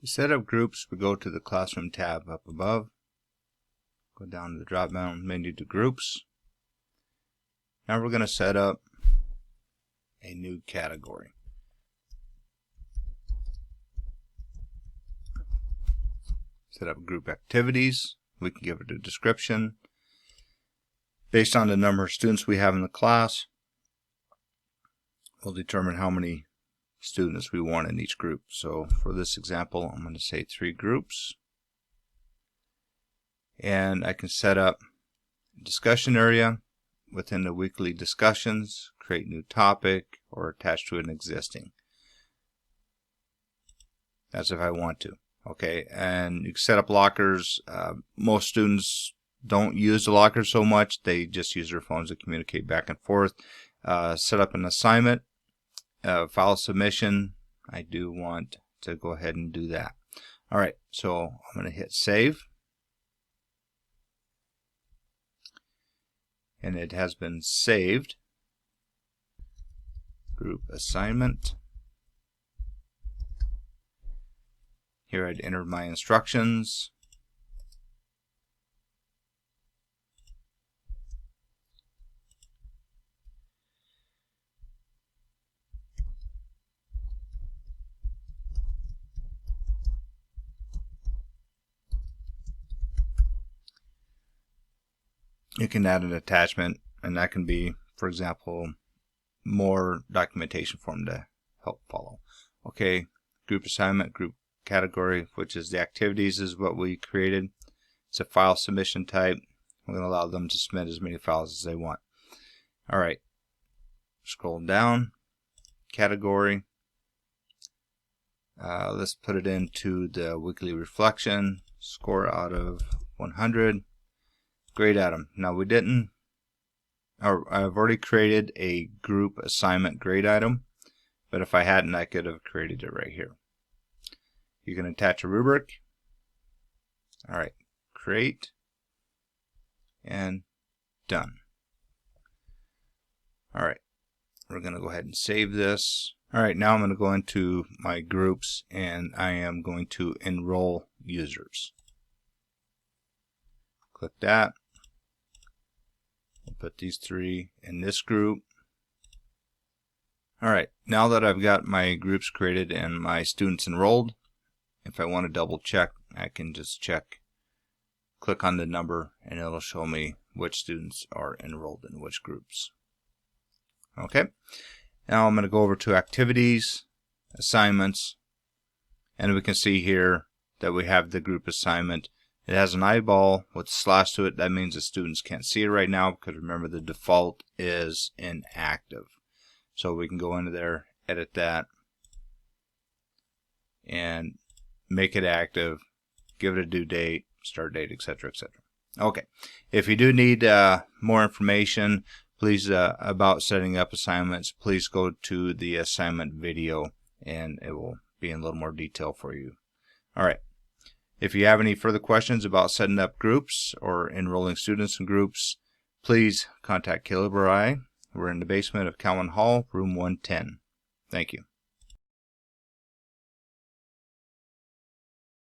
To set up groups, we go to the Classroom tab up above, go down to the drop down menu to Groups. Now we're going to set up a new category. Set up group activities. We can give it a description based on the number of students we have in the class. We'll determine how many students we want in each group. So for this example, I'm going to say 3 groups, and I can set up a discussion area within the weekly discussions, create new topic, or attach to an existing. That's if I want to. Okay, and you can set up lockers. Most students don't use the lockers so much, they just use their phones to communicate back and forth. Set up an assignment, file submission. I do want to go ahead and do that. Alright, so I'm going to hit save, and it has been saved. Group assignment. Here I'd enter my instructions. You can add an attachment, and that can be, for example, more documentation for them to help follow. Okay, group assignment, group category, which is the activities, is what we created. It's a file submission type. We're going to allow them to submit as many files as they want. Alright, scroll down, category. Let's put it into the weekly reflection, score out of 100. Grade item. Now we didn't, or I've already created a group assignment grade item, but if I hadn't, I could have created it right here. You can attach a rubric. Alright, create, and done. Alright, we're going to go ahead and save this. Alright, now I'm going to go into my groups, and I am going to enroll users. Click that. I'll put these 3 in this group. Alright, now that I've got my groups created and my students enrolled, if I want to double check, I can just check, click on the number, and it'll show me which students are enrolled in which groups. Okay, now I'm going to go over to activities, assignments, and we can see here that we have the group assignment. It has an eyeball with a slash to it. That means the students can't see it right now, because remember, the default is inactive. So we can go into there, edit that, and make it active, give it a due date, start date, etc., etc. Okay, if you do need more information, please about setting up assignments, please go to the assignment video, and it will be in a little more detail for you. Alright, if you have any further questions about setting up groups or enrolling students in groups, please contact Caleb or I. We're in the basement of Cowan Hall, room 110. Thank you.